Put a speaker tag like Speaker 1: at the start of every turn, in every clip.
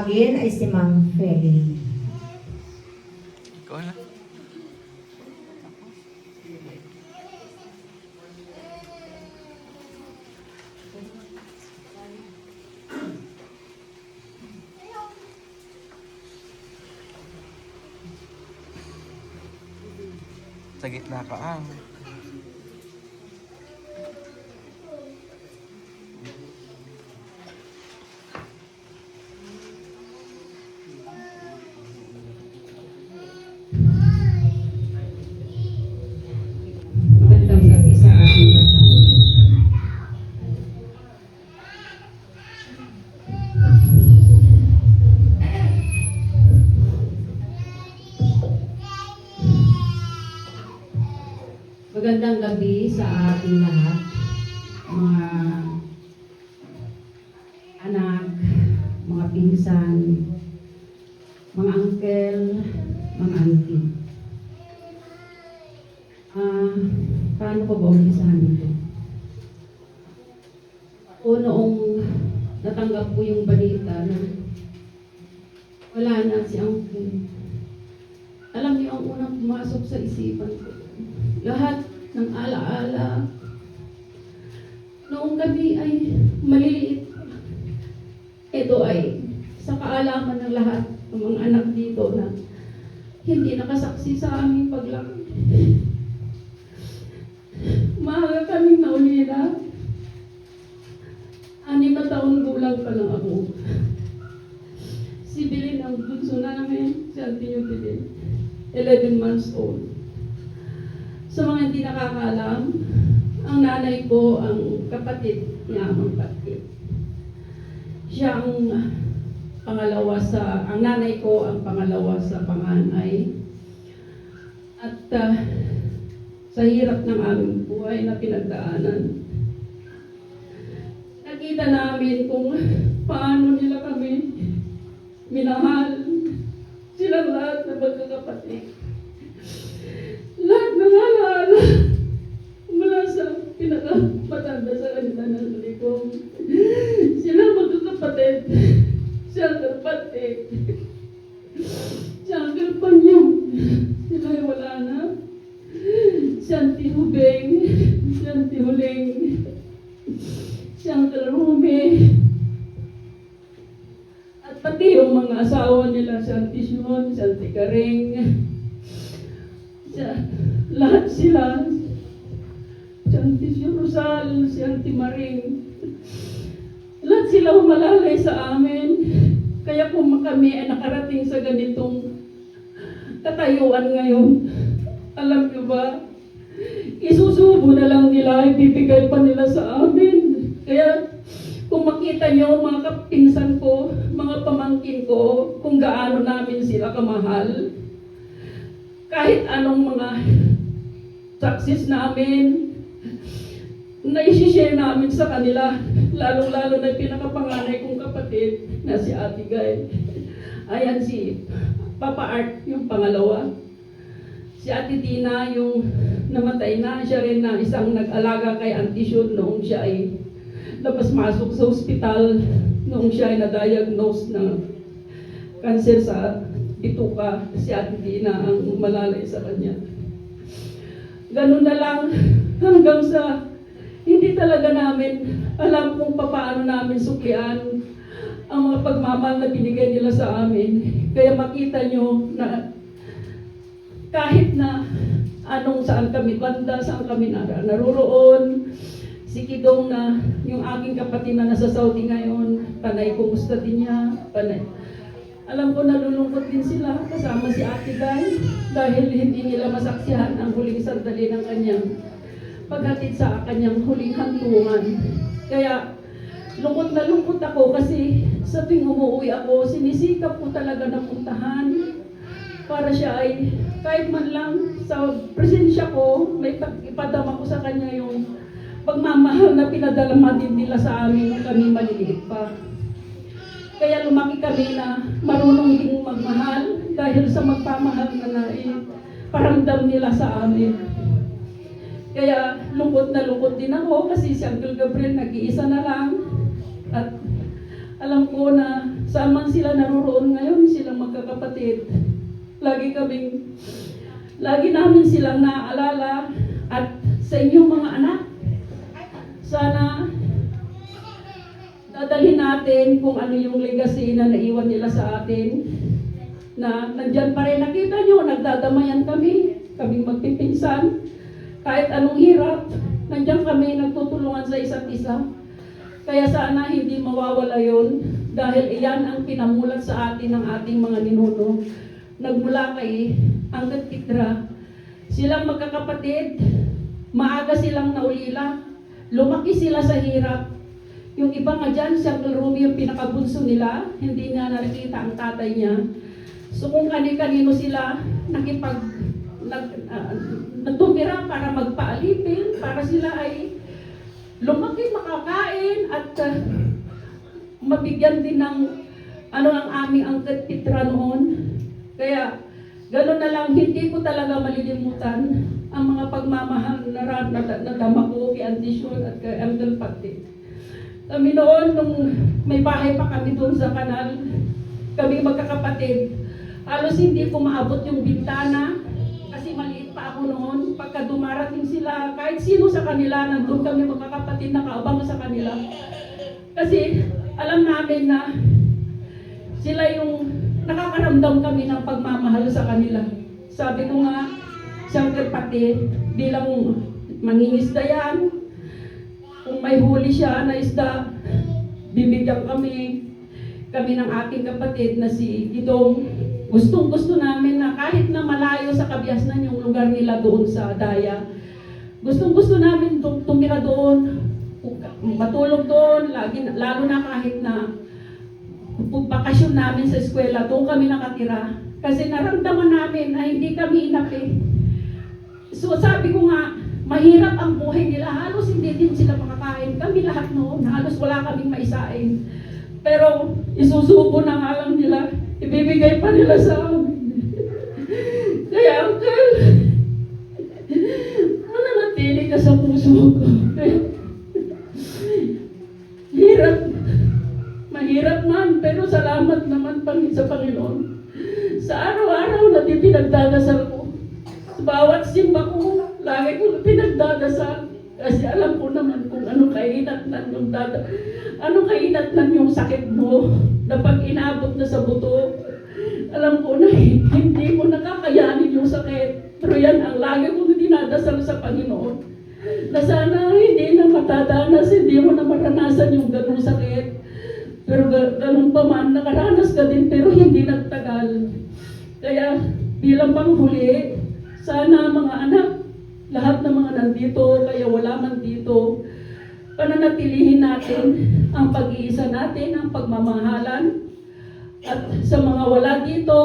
Speaker 1: Again ay si Mang Feli.
Speaker 2: Ikaw na. Sa gitna ka ah.
Speaker 3: Magandang gabi sa ating lahat. Magandang gabi sa ating lahat, mga anak, mga pinsan, mga uncle, mga auntie. Paano ko ba umpisahan ito? O noong natanggap ko yung balita na wala na si Uncle. Alam niyo ang unang pumasok sa isipan ko. Lahat ng alaala. Noong kami ay maliliit. Ito ay sa kaalaman ng lahat ng mga anak dito na hindi nakasaksi sa aming paglaki. Maaga kaming naulila. 6 na taon gulang pa lang ako. Si Bilin ang bunso namin, si Auntie Bilin, 11 months old. Sa mga hindi nakakaalam, ang nanay ko ang kapatid ni Amang Patit. Siya ang ang nanay ko ang pangalawa sa panganay. At sa hirap ng aming buhay na pinagdaanan, nakita namin kung paano nila kami minahal. Silang lahat na magkakapatid. Lahat ng alaala mula sa pinakamatanda sa kanila ng likom. Sila magkakapatid. Si Uncle Patit. Si Uncle Panyong. Sila ay wala na. Si Auntie Hubeng. Si Auntie Huling. Si Uncle Rumi. At pati yung mga asawa nila, si Auntie Shimon, si Auntie Karing. Lahat sila. Si Auntie Rosal, si Auntie Maring. Lahat sila humalalay sa amin. Kaya kung kami ay nakarating sa ganitong katayuan ngayon, alam niyo ba, isusubo na lang nila, ibibigay pa nila sa amin. Kaya kung makita niyo mga kapinsan ko, mga pamangkin ko, kung gaano namin sila kamahal, kahit anong mga success namin, na isi-share namin sa kanila, lalong-lalo na pinakapanganay kong kapatid na si Ate Guy. Ayan si Papa Art, yung pangalawa. Si Ate Tina, yung namatay na, siya rin na isang nag-alaga kay Auntie Shun noong siya ay labas-masok sa ospital, noong siya ay na-diagnose ng cancer sa bituka. Si Ate Tina ang malalay sa kanya. Ganun na lang hanggang sa hindi talaga namin alam kung paano namin suklian ang mga pagmamahal na binigay nila sa amin. Kaya makita nyo na kahit na anong saan kami banda, saan kami naruroon, si Kidong na yung aking kapatid na nasa Saudi ngayon, panay kumusta din niya, panay. Alam ko nalulungkot din sila kasama si Ate Guy dahil hindi nila masaksihan ang huling sandali ng kanyang paghatid sa kanyang huling hantungan. Kaya lungkot na lungkot ako kasi sa tuwing umuwi ako, sinisikap ko talaga na puntahan para siya ay kahit man lang sa presensya ko, may ipadama ko sa kanya yung pagmamahal na pinadalama din nila sa amin nung kami maliliit pa. Kaya lumaki kami na marunong ding magmahal dahil sa magpamahal na paramdam nila sa amin. Kaya lungkot na lungkot din ako kasi si Uncle Gabriel nag-iisa na lang. At alam ko na saan man sila naroon ngayon, silang magkakapatid. Lagi namin silang naaalala at sa inyong mga anak. Sana dadalhin natin kung ano yung legacy na naiwan nila sa atin. Na nandyan pa rin, nakita nyo, nagdadamayan kaming magpipinsan. Kahit anong hirap, nandyan kami nagtutulungan sa isa't isa. Kaya sana hindi mawawala yun dahil iyan ang pinamulat sa atin ng ating mga ninuno. Nagmula kay Angkat Pitra. Silang magkakapatid, maaga silang naulila. Lumaki sila sa hirap. Yung iba nga dyan, si Uncle Ruby yung pinakabunso nila, hindi na nakikita ang tatay niya. So kung kani-kanino sila nagtumira para magpaalipin, para sila ay lumaki, makakain at mabigyan din ng ang aming Angkat Pitra noon. Kaya gano'n na lang, hindi ko talaga malilimutan ang mga pagmamahal na nadama ko kay Auntie Shon at kay Uncle Pati. Kami noon, nung may bahay pa kami doon sa kanal, kami magkakapatid, halos hindi ko maabot yung bintana kasi maliit pa ako noon. Pagka dumarating sila, kahit sino sa kanila, nandun kami magkakapatid nakaabang sa kanila. Kasi alam namin na sila yung nakakaramdam kami ng pagmamahal sa kanila. Sabi ko nga, siyempre pati bilang mangingisda yan, kung may huli siya na isda, bibigyan kami ng aking kapatid na si Gidong. Gustong-gusto namin na kahit na malayo sa Kabiasnan yung lugar nila doon sa Daya, gustong-gusto namin tumira doon, matulog doon, lalo na kahit na bakasyon namin sa eskwela, doon kami nakatira. Kasi naramdaman namin na hindi kami inapi. So sabi ko nga, mahirap ang buhay nila, halos hindi din sila makakain. Kami lahat noon, halos wala kaming maisain. Pero isusubo na nga lang nila, ibibigay pa nila sa amin. Kaya Uncle, mananatili ka sa puso ko. Mahirap man, pero salamat naman sa Panginoon. Sa araw-araw na pinagdadasal ko, sa bawat simba ko, lagi ko pinagdadasal. Kasi alam ko naman kung anong kainatnan yung sakit mo na pag inabot na sa buto. Alam ko na hindi mo nakakayanin yung sakit. Pero yan ang lagi kong dinadasal sa Panginoon. Na sana hindi na matadanas, hindi mo na maranasan yung ganung sakit. Pero ganun pa man, nakaranas ka din pero hindi nagtagal. Kaya bilang panghuli, sana mga anak, lahat ng mga nandito, kaya wala man dito, pananatilihin natin ang pag-iisa natin, ang pagmamahalan. At sa mga wala dito,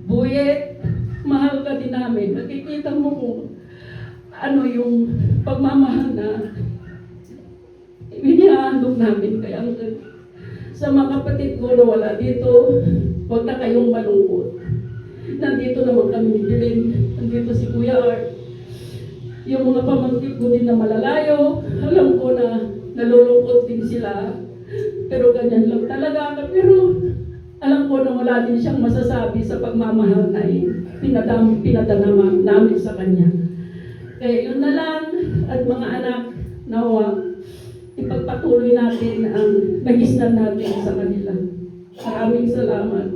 Speaker 3: Buyet, mahal ka din namin. Nakikita mo kung ano yung pagmamahal na inihahandog namin. Kaya sa mga kapatid ko na wala dito, huwag na kayong malungkot. Nandito naman kami ni Bilin, nandito si Kuya Art. Yung mga pamangkin ko din na malalayo, alam ko na nalulungkot din sila. Pero ganyan lang talaga. Pero alam ko na wala din siyang masasabi sa pagmamahal na pinadama namin sa kanya. Kaya yun na lang, at mga anak, nawa, ipagpatuloy natin ang nagisnan natin sa kanila. Maraming salamat.